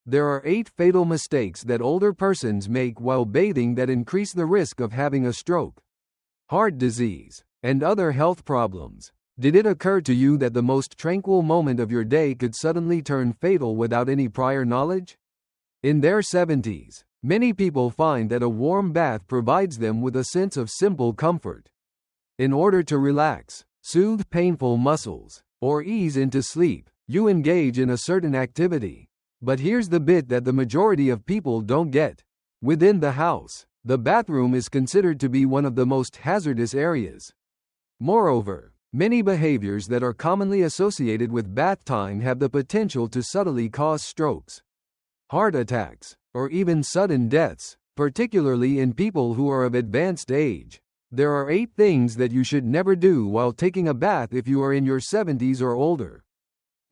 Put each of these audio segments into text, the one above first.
There are 8 fatal mistakes that older persons make while bathing that increase the risk of having a stroke, heart disease, and other health problems. Did it occur to you that the most tranquil moment of your day could suddenly turn fatal without any prior knowledge? In their 70s, many people find that a warm bath provides them with a sense of simple comfort. In order to relax, soothe painful muscles, or ease into sleep, you engage in a certain activity. But here's the bit that the majority of people don't get. Within the house, the bathroom is considered to be one of the most hazardous areas. Moreover, many behaviors that are commonly associated with bath time have the potential to subtly cause strokes, heart attacks, or even sudden deaths, particularly in people who are of advanced age. There are 8 things that you should never do while taking a bath if you are in your 70s or older.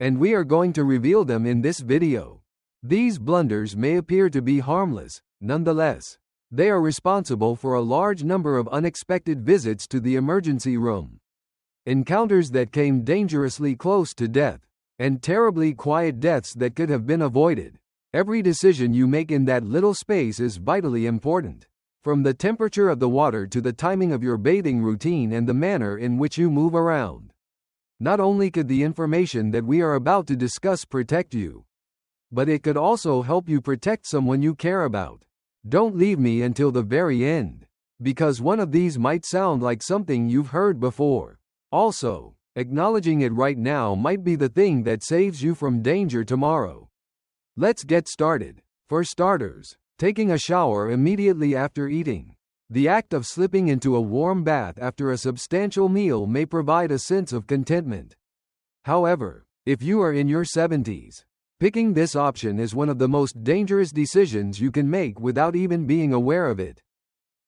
And we are going to reveal them in this video. These blunders may appear to be harmless, nonetheless, they are responsible for a large number of unexpected visits to the emergency room, encounters that came dangerously close to death, and terribly quiet deaths that could have been avoided. Every decision you make in that little space is vitally important. From the temperature of the water to the timing of your bathing routine and the manner in which you move around. Not only could the information that we are about to discuss protect you, but it could also help you protect someone you care about. Don't leave me until the very end, because one of these might sound like something you've heard before. Also, acknowledging it right now might be the thing that saves you from danger tomorrow. Let's get started. For starters, taking a shower immediately after eating. The act of slipping into a warm bath after a substantial meal may provide a sense of contentment. However, if you are in your 70s, picking this option is one of the most dangerous decisions you can make without even being aware of it.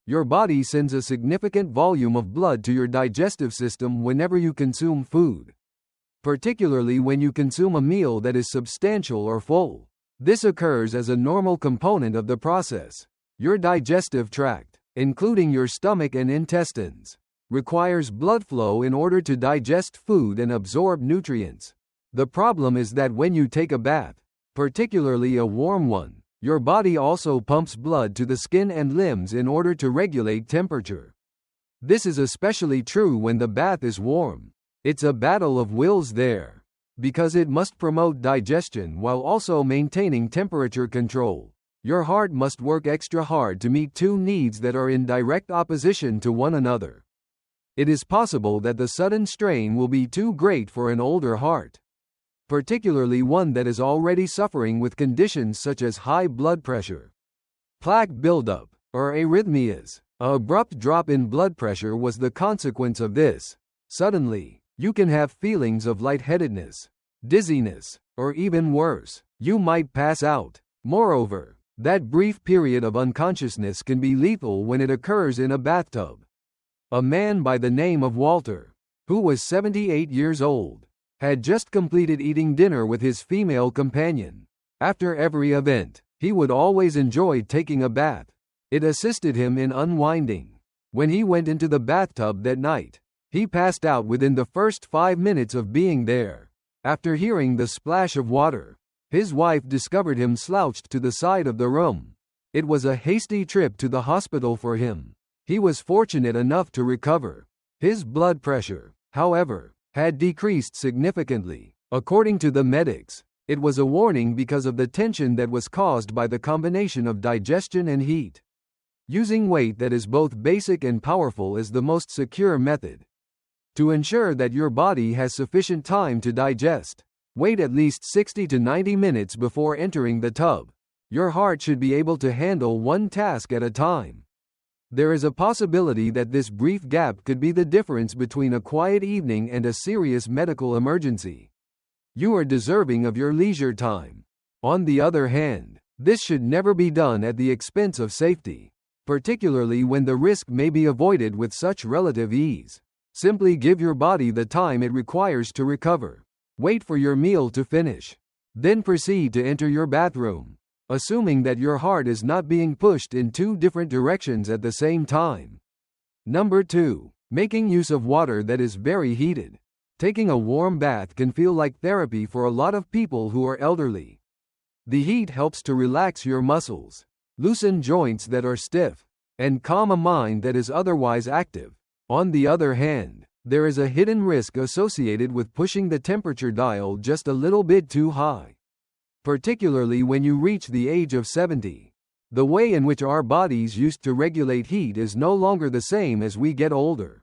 Your body sends a significant volume of blood to your digestive system whenever you consume food, particularly when you consume a meal that is substantial or full. This occurs as a normal component of the process. Your digestive tract, including your stomach and intestines, requires blood flow in order to digest food and absorb nutrients. The problem is that when you take a bath, particularly a warm one, your body also pumps blood to the skin and limbs in order to regulate temperature. This is especially true when the bath is warm. It's a battle of wills there, because it must promote digestion while also maintaining temperature control. Your heart must work extra hard to meet 2 needs that are in direct opposition to one another. It is possible that the sudden strain will be too great for an older heart, particularly one that is already suffering with conditions such as high blood pressure, plaque buildup, or arrhythmias. An abrupt drop in blood pressure was the consequence of this. Suddenly, you can have feelings of lightheadedness, dizziness, or even worse, you might pass out. Moreover, that brief period of unconsciousness can be lethal when it occurs in a bathtub. A man by the name of Walter, who was 78 years old, had just completed eating dinner with his female companion. After every event, he would always enjoy taking a bath. It assisted him in unwinding. When he went into the bathtub that night, he passed out within the first 5 minutes of being there. After hearing the splash of water, his wife discovered him slouched to the side of the room. It was a hasty trip to the hospital for him. He was fortunate enough to recover. His blood pressure, however, had decreased significantly. According to the medics, it was a warning because of the tension that was caused by the combination of digestion and heat. Using weight that is both basic and powerful is the most secure method. To ensure that your body has sufficient time to digest, wait at least 60 to 90 minutes before entering the tub. Your heart should be able to handle one task at a time. There is a possibility that this brief gap could be the difference between a quiet evening and a serious medical emergency. You are deserving of your leisure time. On the other hand, this should never be done at the expense of safety, particularly when the risk may be avoided with such relative ease. Simply give your body the time it requires to recover. Wait for your meal to finish. Then proceed to enter your bathroom, assuming that your heart is not being pushed in 2 different directions at the same time. Number 2. Making use of water that is very heated. Taking a warm bath can feel like therapy for a lot of people who are elderly. The heat helps to relax your muscles, loosen joints that are stiff, and calm a mind that is otherwise active. On the other hand, there is a hidden risk associated with pushing the temperature dial just a little bit too high. Particularly when you reach the age of 70. The way in which our bodies used to regulate heat is no longer the same as we get older.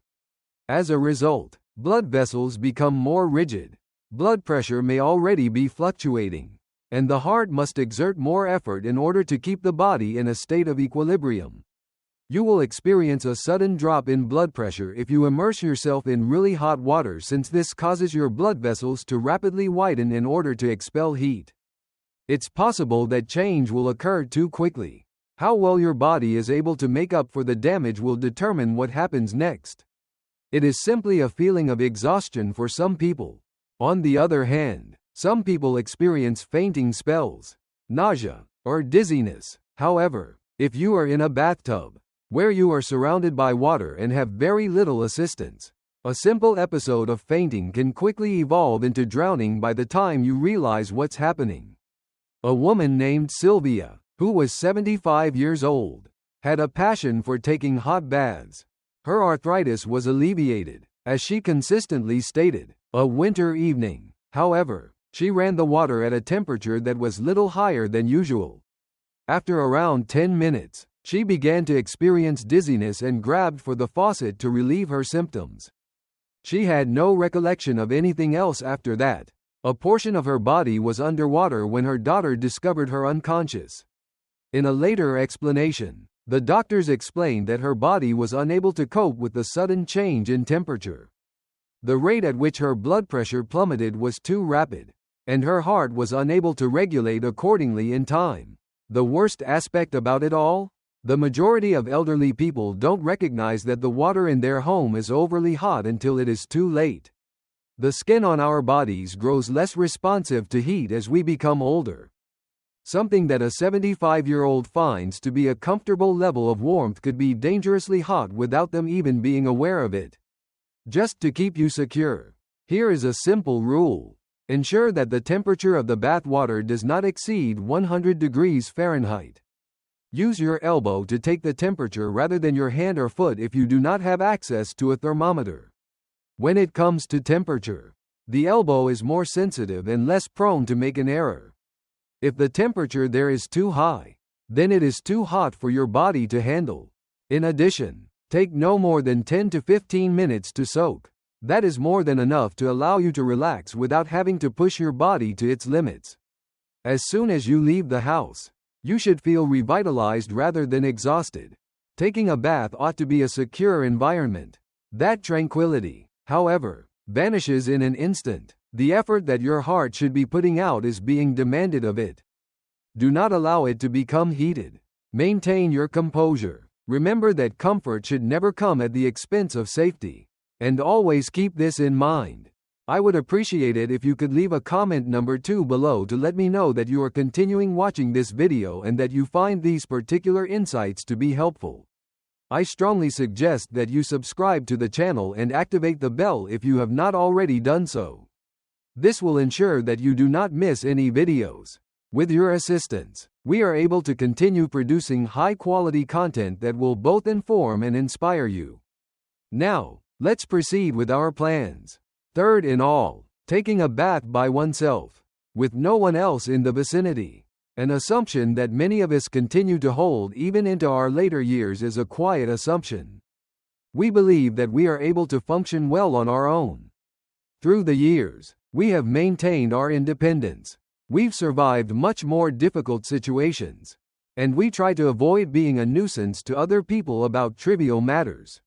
As a result, blood vessels become more rigid, blood pressure may already be fluctuating, and the heart must exert more effort in order to keep the body in a state of equilibrium. You will experience a sudden drop in blood pressure if you immerse yourself in really hot water, since this causes your blood vessels to rapidly widen in order to expel heat. It's possible that change will occur too quickly. How well your body is able to make up for the damage will determine what happens next. It is simply a feeling of exhaustion for some people. On the other hand, some people experience fainting spells, nausea, or dizziness. However, if you are in a bathtub, where you are surrounded by water and have very little assistance, a simple episode of fainting can quickly evolve into drowning by the time you realize what's happening. A woman named Sylvia, who was 75 years old, had a passion for taking hot baths. Her arthritis was alleviated, as she consistently stated, a winter evening. However, she ran the water at a temperature that was little higher than usual. After around 10 minutes, she began to experience dizziness and grabbed for the faucet to relieve her symptoms. She had no recollection of anything else after that. A portion of her body was underwater when her daughter discovered her unconscious. In a later explanation, the doctors explained that her body was unable to cope with the sudden change in temperature. The rate at which her blood pressure plummeted was too rapid, and her heart was unable to regulate accordingly in time. The worst aspect about it all? The majority of elderly people don't recognize that the water in their home is overly hot until it is too late. The skin on our bodies grows less responsive to heat as we become older. Something that a 75-year-old finds to be a comfortable level of warmth could be dangerously hot without them even being aware of it. Just to keep you secure, here is a simple rule. Ensure that the temperature of the bath water does not exceed 100 degrees Fahrenheit. Use your elbow to take the temperature rather than your hand or foot if you do not have access to a thermometer. When it comes to temperature, the elbow is more sensitive and less prone to make an error. If the temperature there is too high, then it is too hot for your body to handle. In addition, take no more than 10 to 15 minutes to soak. That is more than enough to allow you to relax without having to push your body to its limits. As soon as you leave the house, you should feel revitalized rather than exhausted. Taking a bath ought to be a secure environment. That tranquility, however, vanishes in an instant. The effort that your heart should be putting out is being demanded of it. Do not allow it to become heated. Maintain your composure. Remember that comfort should never come at the expense of safety. And always keep this in mind. I would appreciate it if you could leave a comment number 2 below to let me know that you are continuing watching this video and that you find these particular insights to be helpful. I strongly suggest that you subscribe to the channel and activate the bell if you have not already done so. This will ensure that you do not miss any videos. With your assistance, we are able to continue producing high-quality content that will both inform and inspire you. Now, let's proceed with our plans. Third in all, taking a bath by oneself, with no one else in the vicinity. An assumption that many of us continue to hold even into our later years is a quiet assumption. We believe that we are able to function well on our own. Through the years, we have maintained our independence. We've survived much more difficult situations, and we try to avoid being a nuisance to other people about trivial matters.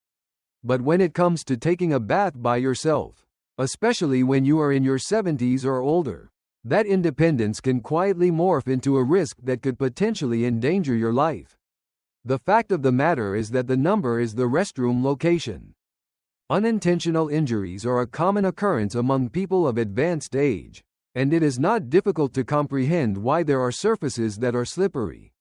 But when it comes to taking a bath by yourself, especially when you are in your 70s or older, that independence can quietly morph into a risk that could potentially endanger your life. The fact of the matter is that the number is the restroom location. Unintentional injuries are a common occurrence among people of advanced age, and it is not difficult to comprehend why there are surfaces that are slippery,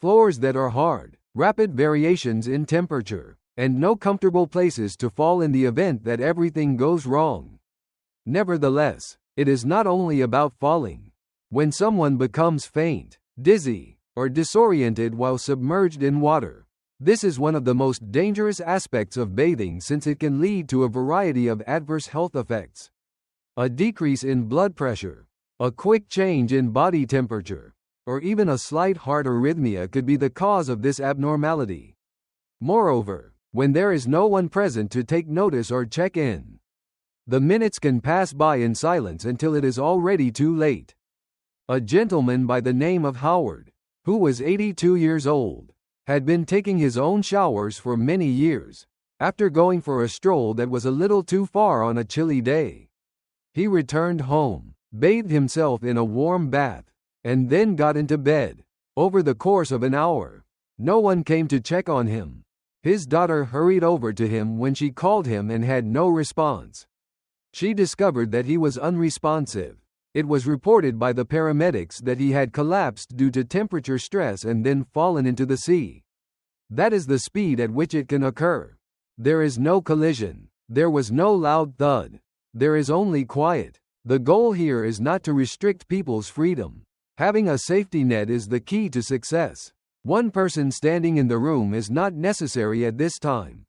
floors that are hard, rapid variations in temperature, and no comfortable places to fall in the event that everything goes wrong. Nevertheless, it is not only about falling. When someone becomes faint, dizzy, or disoriented while submerged in water. This is one of the most dangerous aspects of bathing since it can lead to a variety of adverse health effects. A decrease in blood pressure, a quick change in body temperature, or even a slight heart arrhythmia could be the cause of this abnormality. Moreover, when there is no one present to take notice or check in, the minutes can pass by in silence until it is already too late. A gentleman by the name of Howard, who was 82 years old, had been taking his own showers for many years. After going for a stroll that was a little too far on a chilly day, he returned home, bathed himself in a warm bath, and then got into bed. Over the course of an hour, no one came to check on him. His daughter hurried over to him when she called him and had no response. She discovered that he was unresponsive. It was reported by the paramedics that he had collapsed due to temperature stress and then fallen into the sea. That is the speed at which it can occur. There is no collision. There was no loud thud. There is only quiet. The goal here is not to restrict people's freedom. Having a safety net is the key to success. One person standing in the room is not necessary at this time.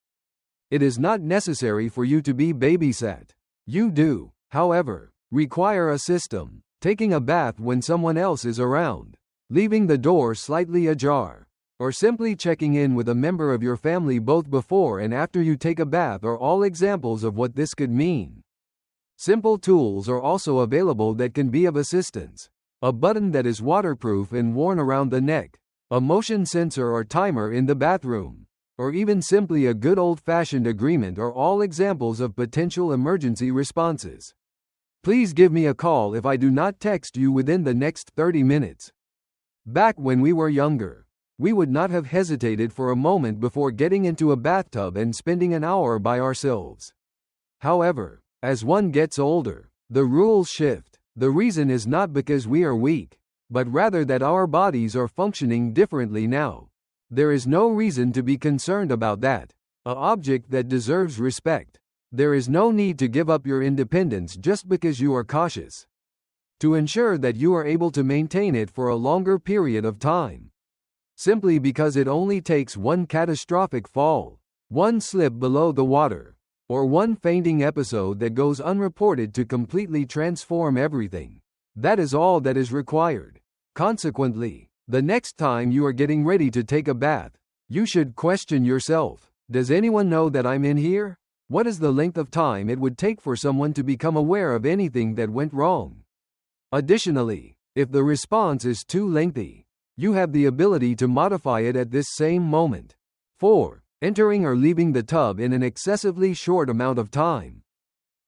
It is not necessary for you to be babysat. You do, however, require a system, taking a bath when someone else is around, leaving the door slightly ajar, or simply checking in with a member of your family both before and after you take a bath are all examples of what this could mean. Simple tools are also available that can be of assistance. A button that is waterproof and worn around the neck, a motion sensor or timer in the bathroom, or even simply a good old-fashioned agreement are all examples of potential emergency responses. Please give me a call if I do not text you within the next 30 minutes. Back when we were younger, we would not have hesitated for a moment before getting into a bathtub and spending an hour by ourselves. However, as one gets older, the rules shift. The reason is not because we are weak, but rather that our bodies are functioning differently now. There is no reason to be concerned about that. An object that deserves respect. There is no need to give up your independence just because you are cautious. To ensure that you are able to maintain it for a longer period of time. Simply because it only takes one catastrophic fall, one slip below the water, or one fainting episode that goes unreported to completely transform everything. That is all that is required. Consequently, the next time you are getting ready to take a bath, you should question yourself. Does anyone know that I'm in here? What is the length of time it would take for someone to become aware of anything that went wrong? Additionally, if the response is too lengthy, you have the ability to modify it at this same moment. 4. Entering or leaving the tub in an excessively short amount of time.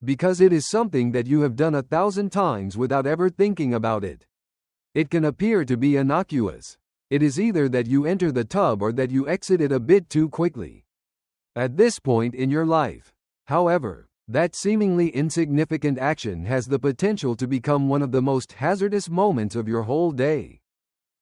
Because it is something that you have done 1,000 times without ever thinking about it. It can appear to be innocuous. It is either that you enter the tub or that you exit it a bit too quickly. At this point in your life, however, that seemingly insignificant action has the potential to become one of the most hazardous moments of your whole day.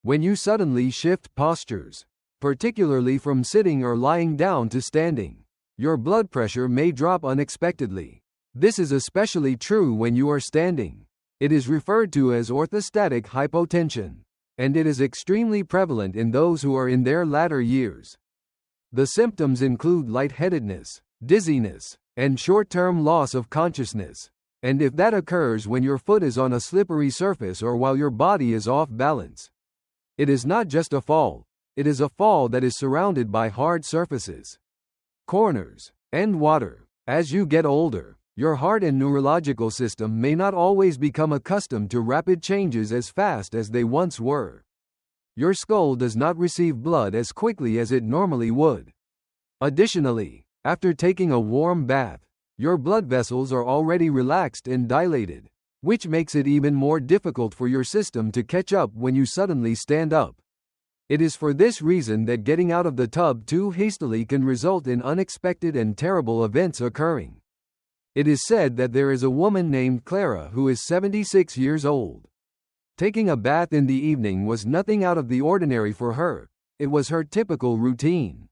When you suddenly shift postures, particularly from sitting or lying down to standing, your blood pressure may drop unexpectedly. This is especially true when you are standing. It is referred to as orthostatic hypotension, and it is extremely prevalent in those who are in their latter years. The symptoms include lightheadedness, dizziness, and short-term loss of consciousness. And if that occurs when your foot is on a slippery surface or while your body is off balance, it is not just a fall, it is a fall that is surrounded by hard surfaces, corners, and water. As you get older, your heart and neurological system may not always become accustomed to rapid changes as fast as they once were. Your skull does not receive blood as quickly as it normally would. Additionally, after taking a warm bath, your blood vessels are already relaxed and dilated, which makes it even more difficult for your system to catch up when you suddenly stand up. It is for this reason that getting out of the tub too hastily can result in unexpected and terrible events occurring. It is said that there is a woman named Clara who is 76 years old. Taking a bath in the evening was nothing out of the ordinary for her. It was her typical routine.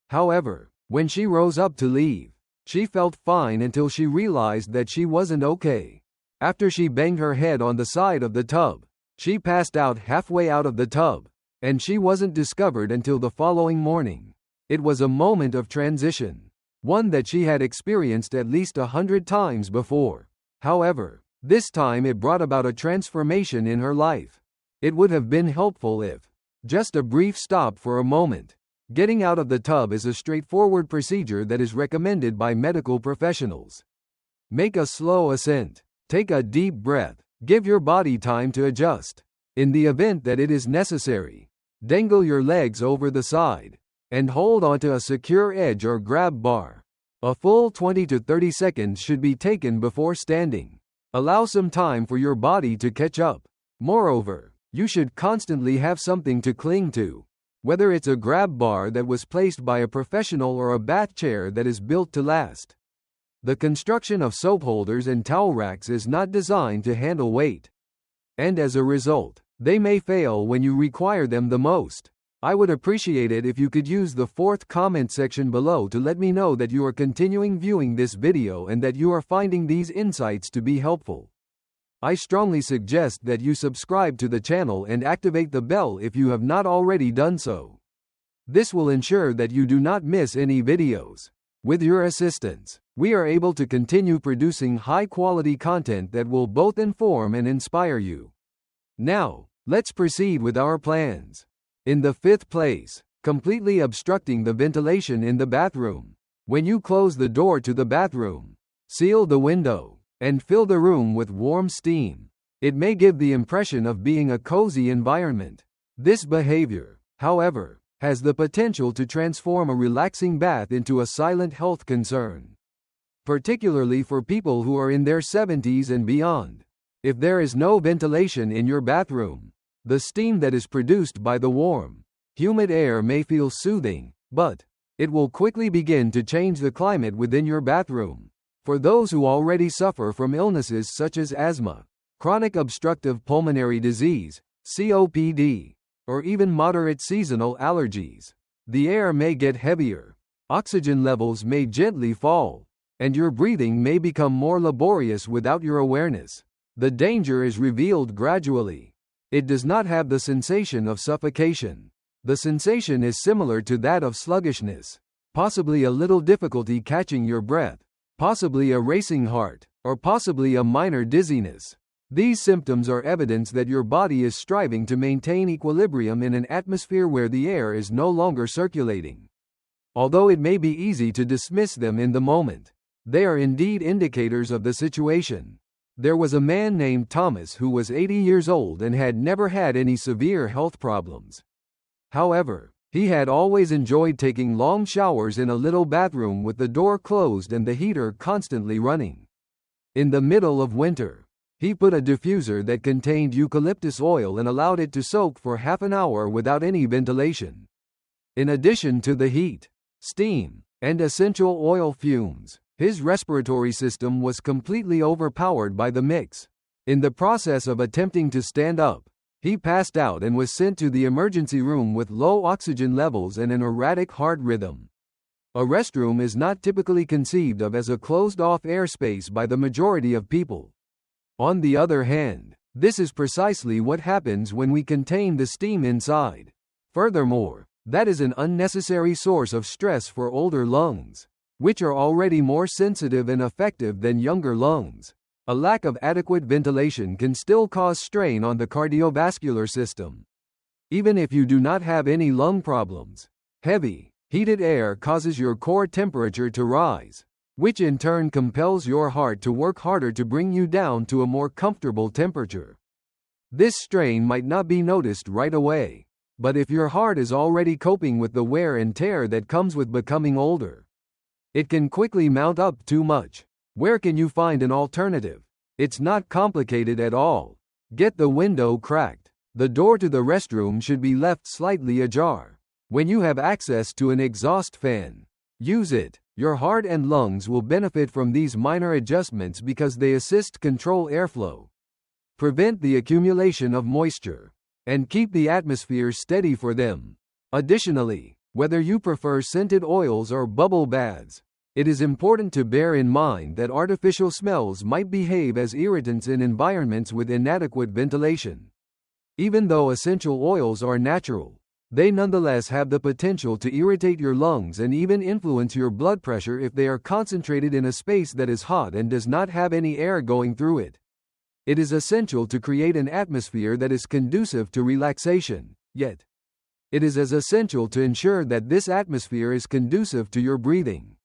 However, when she rose up to leave, she felt fine until she realized that she wasn't okay. After she banged her head on the side of the tub, She passed out halfway out of the tub, and she wasn't discovered until the following morning. It was a moment of transition, one that she had experienced at least 100 times before. However, this time it brought about a transformation in her life. It would have been helpful if just a brief stop for a moment. Getting out of the tub is a straightforward procedure that is recommended by medical professionals. Make a slow ascent. Take a deep breath. Give your body time to adjust. In the event that it is necessary, dangle your legs over the side and hold onto a secure edge or grab bar. A full 20 to 30 seconds should be taken before standing. Allow some time for your body to catch up. Moreover, you should constantly have something to cling to, whether it's a grab bar that was placed by a professional or a bath chair that is built to last. The construction of soap holders and towel racks is not designed to handle weight, and as a result, they may fail when you require them the most. I would appreciate it if you could use the 4th comment section below to let me know that you are continuing viewing this video and that you are finding these insights to be helpful. I strongly suggest that you subscribe to the channel and activate the bell if you have not already done so. This will ensure that you do not miss any videos. With your assistance, we are able to continue producing high-quality content that will both inform and inspire you. Now, let's proceed with our plans. In the 5th place, completely obstructing the ventilation in the bathroom. When you close the door to the bathroom, seal the window, and fill the room with warm steam, it may give the impression of being a cozy environment. This behavior, however, has the potential to transform a relaxing bath into a silent health concern, particularly for people who are in their 70s and beyond. If there is no ventilation in your bathroom, the steam that is produced by the warm, humid air may feel soothing, but it will quickly begin to change the climate within your bathroom. For those who already suffer from illnesses such as asthma, chronic obstructive pulmonary disease, COPD, or even moderate seasonal allergies, the air may get heavier, oxygen levels may gently fall, and your breathing may become more laborious without your awareness. The danger is revealed gradually. It does not have the sensation of suffocation. The sensation is similar to that of sluggishness, possibly a little difficulty catching your breath, possibly a racing heart, or possibly a minor dizziness. These symptoms are evidence that your body is striving to maintain equilibrium in an atmosphere where the air is no longer circulating. Although it may be easy to dismiss them in the moment, they are indeed indicators of the situation. There was a man named Thomas who was 80 years old and had never had any severe health problems. However, he had always enjoyed taking long showers in a little bathroom with the door closed and the heater constantly running. In the middle of winter, he put a diffuser that contained eucalyptus oil and allowed it to soak for half an hour without any ventilation. In addition to the heat, steam, and essential oil fumes, his respiratory system was completely overpowered by the mix. In the process of attempting to stand up, he passed out and was sent to the emergency room with low oxygen levels and an erratic heart rhythm. A restroom is not typically conceived of as a closed-off airspace by the majority of people. On the other hand, this is precisely what happens when we contain the steam inside. Furthermore, that is an unnecessary source of stress for older lungs, which are already more sensitive and affective than younger lungs. A lack of adequate ventilation can still cause strain on the cardiovascular system. Even if you do not have any lung problems, heavy, heated air causes your core temperature to rise, which in turn compels your heart to work harder to bring you down to a more comfortable temperature. This strain might not be noticed right away, but if your heart is already coping with the wear and tear that comes with becoming older, it can quickly mount up too much. Where can you find an alternative? It's not complicated at all. Get the window cracked. The door to the restroom should be left slightly ajar. When you have access to an exhaust fan, use it. Your heart and lungs will benefit from these minor adjustments because they assist control airflow, prevent the accumulation of moisture, and keep the atmosphere steady for them. Additionally, whether you prefer scented oils or bubble baths, it is important to bear in mind that artificial smells might behave as irritants in environments with inadequate ventilation. Even though essential oils are natural, they nonetheless have the potential to irritate your lungs and even influence your blood pressure if they are concentrated in a space that is hot and does not have any air going through it. It is essential to create an atmosphere that is conducive to relaxation, yet it is as essential to ensure that this atmosphere is conducive to your breathing,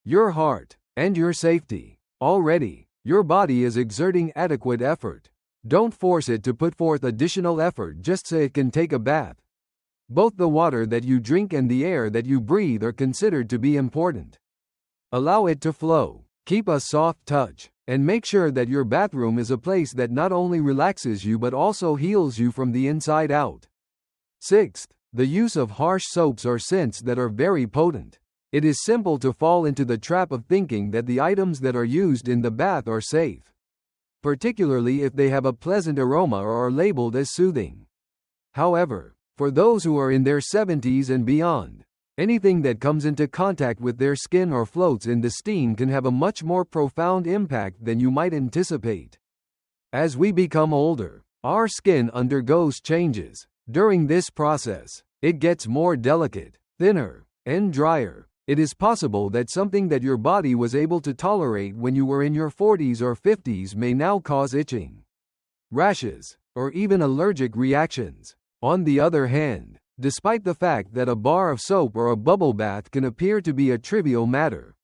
your heart, and your safety. Already, your body is exerting adequate effort. Don't force it to put forth additional effort just so it can take a bath. Both the water that you drink and the air that you breathe are considered to be important. Allow it to flow, keep a soft touch, and make sure that your bathroom is a place that not only relaxes you but also heals you from the inside out. Sixth, the use of harsh soaps or scents that are very potent. It is simple to fall into the trap of thinking that the items that are used in the bath are safe, particularly if they have a pleasant aroma or are labeled as soothing. However, for those who are in their 70s and beyond, anything that comes into contact with their skin or floats in the steam can have a much more profound impact than you might anticipate. As we become older, our skin undergoes changes. During this process, it gets more delicate, thinner, and drier. It is possible that something that your body was able to tolerate when you were in your 40s or 50s may now cause itching, rashes, or even allergic reactions. On the other hand, despite the fact that a bar of soap or a bubble bath can appear to be a trivial matter,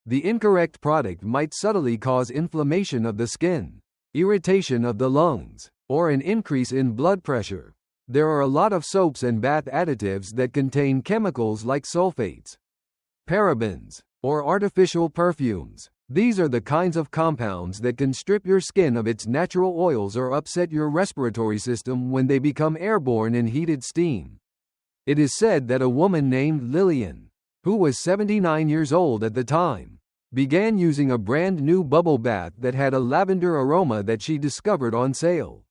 the incorrect product might subtly cause inflammation of the skin, irritation of the lungs, or an increase in blood pressure. There are a lot of soaps and bath additives that contain chemicals like sulfates, parabens, or artificial perfumes. These are the kinds of compounds that can strip your skin of its natural oils or upset your respiratory system when they become airborne in heated steam. It is said that a woman named Lillian, who was 79 years old at the time, began using a brand new bubble bath that had a lavender aroma that she discovered on sale.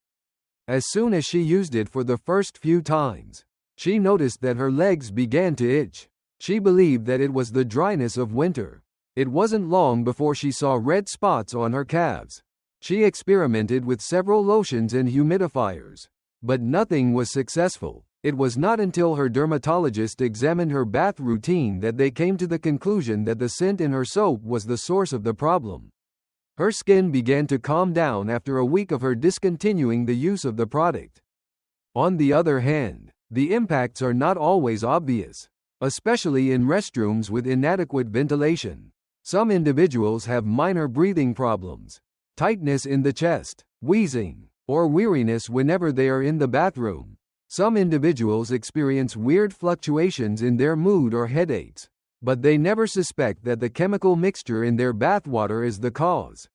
As soon as she used it for the first few times, she noticed that her legs began to itch. She believed that it was the dryness of winter. It wasn't long before she saw red spots on her calves. She experimented with several lotions and humidifiers, but nothing was successful. It was not until her dermatologist examined her bath routine that they came to the conclusion that the scent in her soap was the source of the problem. Her skin began to calm down after a week of her discontinuing the use of the product. On the other hand, the impacts are not always obvious, especially in restrooms with inadequate ventilation. Some individuals have minor breathing problems, tightness in the chest, wheezing, or weariness whenever they are in the bathroom. Some individuals experience weird fluctuations in their mood or headaches, but they never suspect that the chemical mixture in their bathwater is the cause.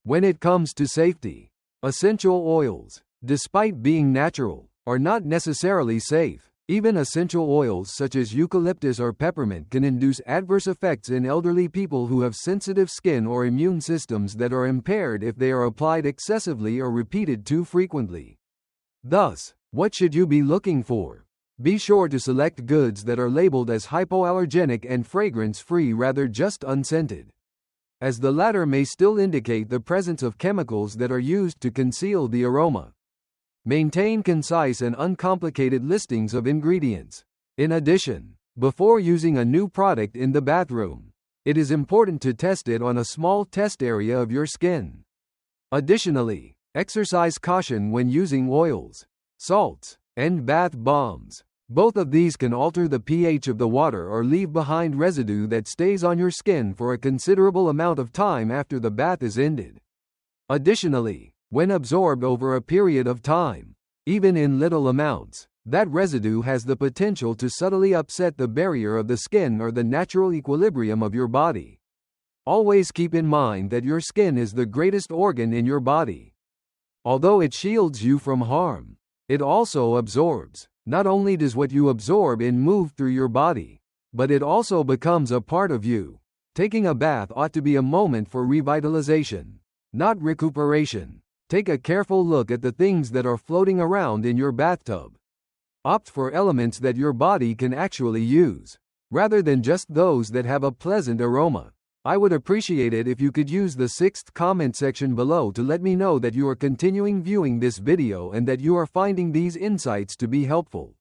When it comes to safety, essential oils, despite being natural, are not necessarily safe. Even essential oils such as eucalyptus or peppermint can induce adverse effects in elderly people who have sensitive skin or immune systems that are impaired if they are applied excessively or repeated too frequently. Thus, what should you be looking for? Be sure to select goods that are labeled as hypoallergenic and fragrance-free rather just unscented, as the latter may still indicate the presence of chemicals that are used to conceal the aroma. Maintain concise and uncomplicated listings of ingredients. In addition, before using a new product in the bathroom, it is important to test it on a small test area of your skin. Additionally, exercise caution when using oils, salts, and bath bombs. Both of these can alter the pH of the water or leave behind residue that stays on your skin for a considerable amount of time after the bath is ended. Additionally, when absorbed over a period of time, even in little amounts, that residue has the potential to subtly upset the barrier of the skin or the natural equilibrium of your body. Always keep in mind that your skin is the greatest organ in your body. Although it shields you from harm, it also absorbs. Not only does what you absorb and move through your body, but it also becomes a part of you. Taking a bath ought to be a moment for revitalization, not recuperation. Take a careful look at the things that are floating around in your bathtub. Opt for elements that your body can actually use, rather than just those that have a pleasant aroma. I would appreciate it if you could use the 6th comment section below to let me know that you are continuing viewing this video and that you are finding these insights to be helpful.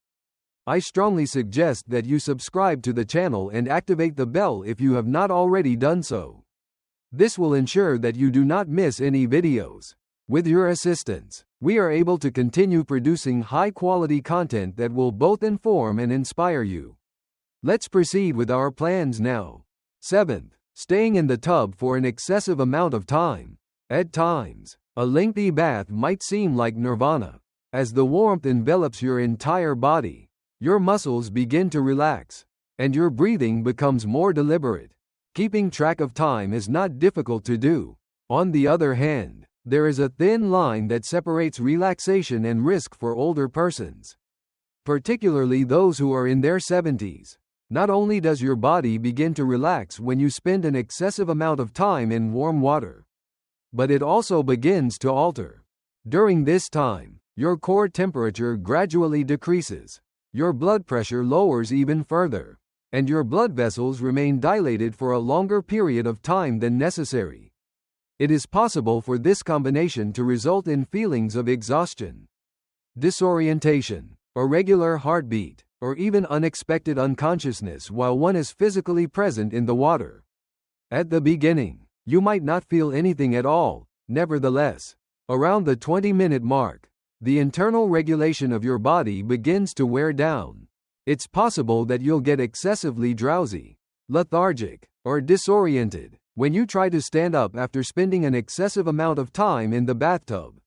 I strongly suggest that you subscribe to the channel and activate the bell if you have not already done so. This will ensure that you do not miss any videos. With your assistance, we are able to continue producing high-quality content that will both inform and inspire you. Let's proceed with our plans now. 7th, staying in the tub for an excessive amount of time. At times, a lengthy bath might seem like nirvana. As the warmth envelops your entire body, your muscles begin to relax, and your breathing becomes more deliberate. Keeping track of time is not difficult to do. On the other hand, there is a thin line that separates relaxation and risk for older persons, particularly those who are in their 70s. Not only does your body begin to relax when you spend an excessive amount of time in warm water, but it also begins to alter. During this time, your core temperature gradually decreases, your blood pressure lowers even further, and your blood vessels remain dilated for a longer period of time than necessary. It is possible for this combination to result in feelings of exhaustion, disorientation, irregular heartbeat, or even unexpected unconsciousness while one is physically present in the water. At the beginning, you might not feel anything at all. Nevertheless, around the 20-minute mark, the internal regulation of your body begins to wear down. It's possible that you'll get excessively drowsy, lethargic, or disoriented when you try to stand up after spending an excessive amount of time in the bathtub.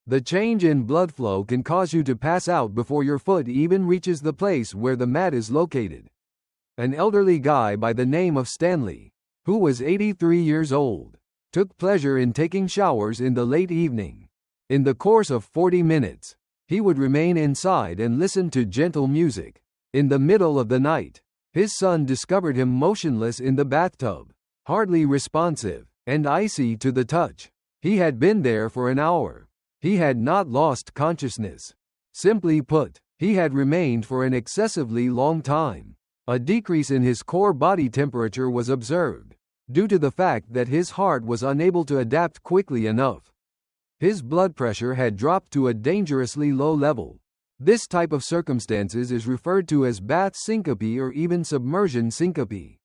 The change in blood flow can cause you to pass out before your foot even reaches the place where the mat is located. An elderly guy by the name of Stanley, who was 83 years old, took pleasure in taking showers in the late evening. In the course of 40 minutes, he would remain inside and listen to gentle music. In the middle of the night, his son discovered him motionless in the bathtub, hardly responsive, and icy to the touch. He had been there for an hour. He had not lost consciousness. Simply put, he had remained for an excessively long time. A decrease in his core body temperature was observed, due to the fact that his heart was unable to adapt quickly enough. His blood pressure had dropped to a dangerously low level. This type of circumstances is referred to as bath syncope or even submersion syncope,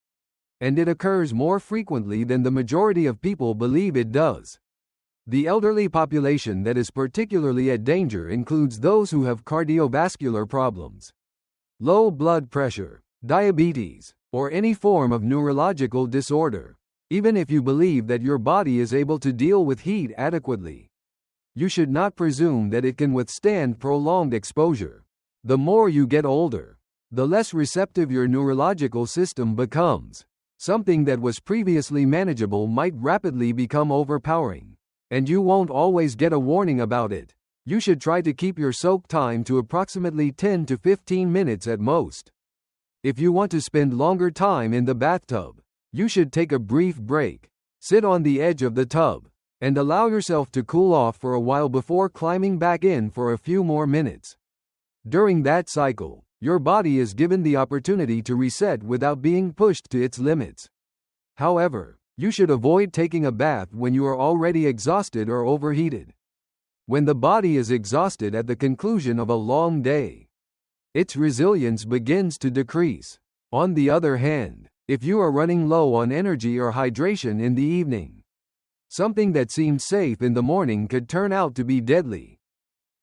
and it occurs more frequently than the majority of people believe it does. The elderly population that is particularly at danger includes those who have cardiovascular problems, low blood pressure, diabetes, or any form of neurological disorder. Even if you believe that your body is able to deal with heat adequately, you should not presume that it can withstand prolonged exposure. The more you get older, the less receptive your neurological system becomes. Something that was previously manageable might rapidly become overpowering, and you won't always get a warning about it. You should try to keep your soak time to approximately 10 to 15 minutes at most. If you want to spend longer time in the bathtub, you should take a brief break, sit on the edge of the tub, and allow yourself to cool off for a while before climbing back in for a few more minutes. During that cycle, your body is given the opportunity to reset without being pushed to its limits. However, you should avoid taking a bath when you are already exhausted or overheated. When the body is exhausted at the conclusion of a long day, its resilience begins to decrease. On the other hand, if you are running low on energy or hydration in the evening, something that seemed safe in the morning could turn out to be deadly.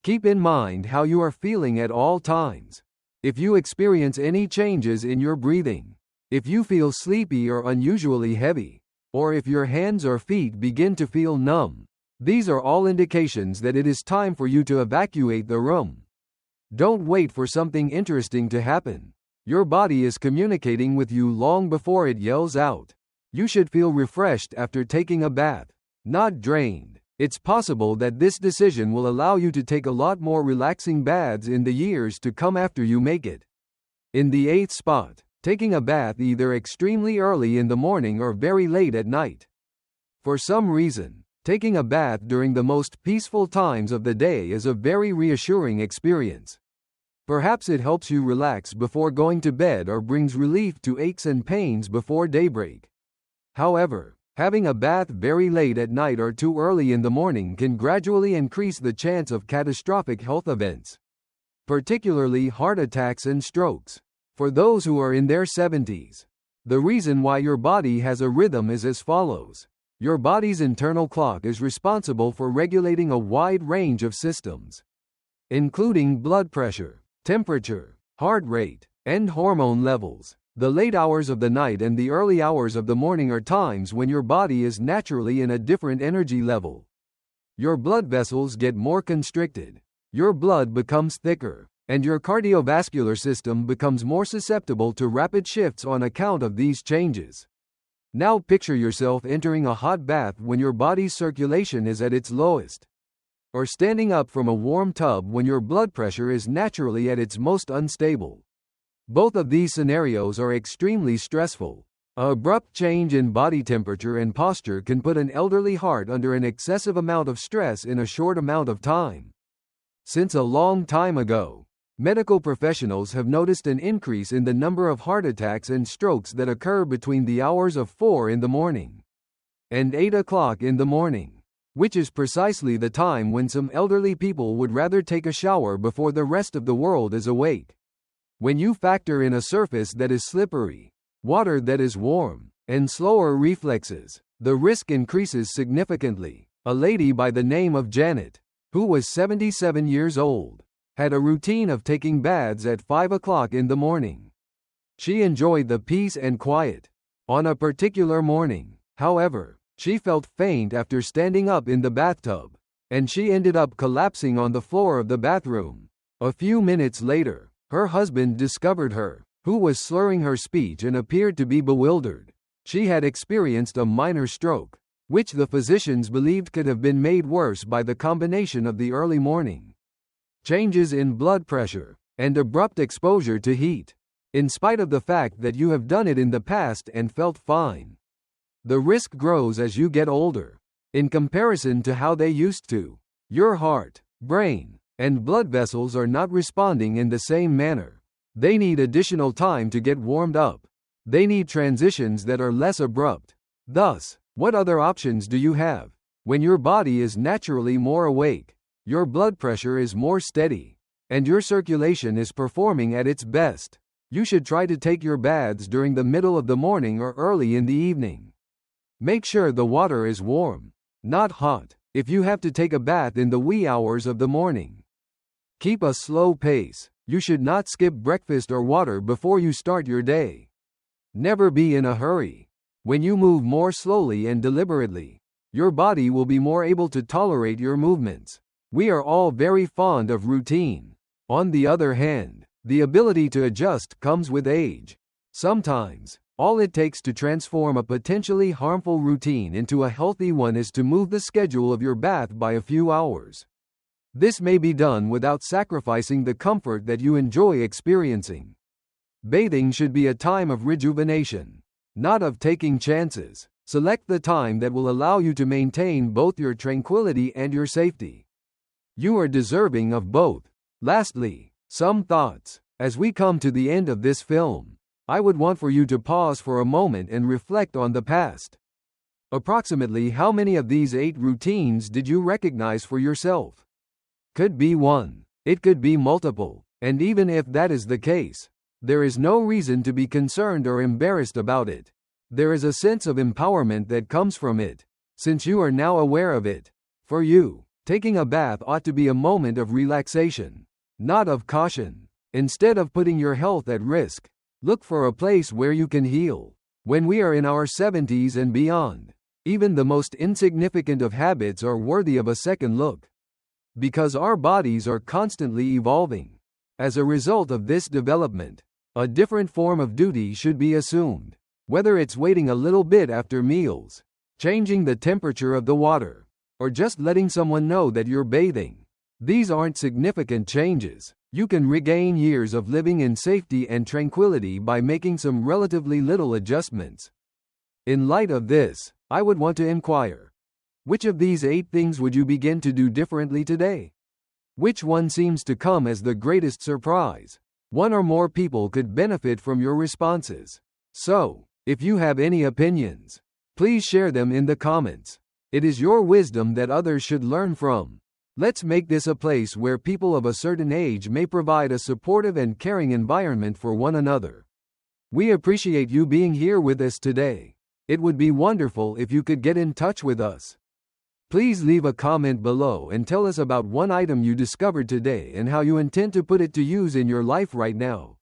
Keep in mind how you are feeling at all times. If you experience any changes in your breathing, if you feel sleepy or unusually heavy, or if your hands or feet begin to feel numb, these are all indications that it is time for you to evacuate the room. Don't wait for something interesting to happen. Your body is communicating with you long before it yells out. You should feel refreshed after taking a bath, not drained. It's possible that this decision will allow you to take a lot more relaxing baths in the years to come after you make it. In the 8th spot, taking a bath either extremely early in the morning or very late at night. For some reason, taking a bath during the most peaceful times of the day is a very reassuring experience. Perhaps it helps you relax before going to bed or brings relief to aches and pains before daybreak. However, having a bath very late at night or too early in the morning can gradually increase the chance of catastrophic health events, particularly heart attacks and strokes. For those who are in their 70s, the reason why your body has a rhythm is as follows. Your body's internal clock is responsible for regulating a wide range of systems, including blood pressure, temperature, heart rate, and hormone levels. The late hours of the night and the early hours of the morning are times when your body is naturally in a different energy level. Your blood vessels get more constricted, your blood becomes thicker, and your cardiovascular system becomes more susceptible to rapid shifts on account of these changes. Now picture yourself entering a hot bath when your body's circulation is at its lowest, or standing up from a warm tub when your blood pressure is naturally at its most unstable. Both of these scenarios are extremely stressful. An abrupt change in body temperature and posture can put an elderly heart under an excessive amount of stress in a short amount of time. Since a long time ago, medical professionals have noticed an increase in the number of heart attacks and strokes that occur between the hours of 4 in the morning and 8 o'clock in the morning, which is precisely the time when some elderly people would rather take a shower before the rest of the world is awake. When you factor in a surface that is slippery, water that is warm, and slower reflexes, the risk increases significantly. A lady by the name of Janet, who was 77 years old, had a routine of taking baths at 5 o'clock in the morning. She enjoyed the peace and quiet. On a particular morning, however, she felt faint after standing up in the bathtub, and she ended up collapsing on the floor of the bathroom. A few minutes later, her husband discovered her, who was slurring her speech and appeared to be bewildered. She had experienced a minor stroke, which the physicians believed could have been made worse by the combination of the early morning changes in blood pressure and abrupt exposure to heat. In spite of the fact that you have done it in the past and felt fine, the risk grows as you get older. In comparison to how they used to, your heart, brain, and blood vessels are not responding in the same manner. They need additional time to get warmed up. They need transitions that are less abrupt. Thus, what other options do you have? When your body is naturally more awake, your blood pressure is more steady, and your circulation is performing at its best, you should try to take your baths during the middle of the morning or early in the evening. Make sure the water is warm, not hot, if you have to take a bath in the wee hours of the morning. Keep a slow pace. You should not skip breakfast or water before you start your day. Never be in a hurry. When you move more slowly and deliberately, your body will be more able to tolerate your movements. We are all very fond of routine. On the other hand, the ability to adjust comes with age. Sometimes, all it takes to transform a potentially harmful routine into a healthy one is to move the schedule of your bath by a few hours. This may be done without sacrificing the comfort that you enjoy experiencing. Bathing should be a time of rejuvenation, not of taking chances. Select the time that will allow you to maintain both your tranquility and your safety. You are deserving of both. Lastly, some thoughts. As we come to the end of this film, I would want for you to pause for a moment and reflect on the past. Approximately how many of these 8 routines did you recognize for yourself? Could be one. It could be multiple. And even if that is the case, there is no reason to be concerned or embarrassed about it. There is a sense of empowerment that comes from it, since you are now aware of it. For you, taking a bath ought to be a moment of relaxation, not of caution. Instead of putting your health at risk, look for a place where you can heal. When we are in our 70s and beyond, even the most insignificant of habits are worthy of a second look, because our bodies are constantly evolving. As a result of this development, a different form of duty should be assumed. Whether it's waiting a little bit after meals, changing the temperature of the water, or just letting someone know that you're bathing. These aren't significant changes. You can regain years of living in safety and tranquility by making some relatively little adjustments. In light of this, I would want to inquire, which of these 8 things would you begin to do differently today? Which one seems to come as the greatest surprise? One or more people could benefit from your responses. So, if you have any opinions, Please share them in the comments. It is your wisdom that others should learn from. Let's make this a place where people of a certain age may provide a supportive and caring environment for one another. We appreciate you being here with us today. It would be wonderful if you could get in touch with us. Please leave a comment below and tell us about one item you discovered today and how you intend to put it to use in your life right now.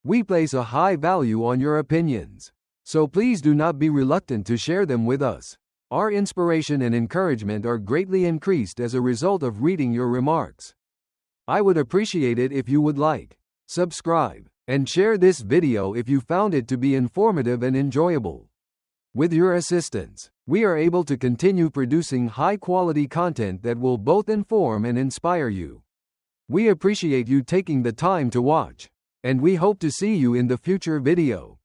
We place a high value on your opinions, so please do not be reluctant to share them with us. Our inspiration and encouragement are greatly increased as a result of reading your remarks. I would appreciate it if you would like, subscribe, and share this video if you found it to be informative and enjoyable. With your assistance, we are able to continue producing high-quality content that will both inform and inspire you. We appreciate you taking the time to watch, and we hope to see you in the future video.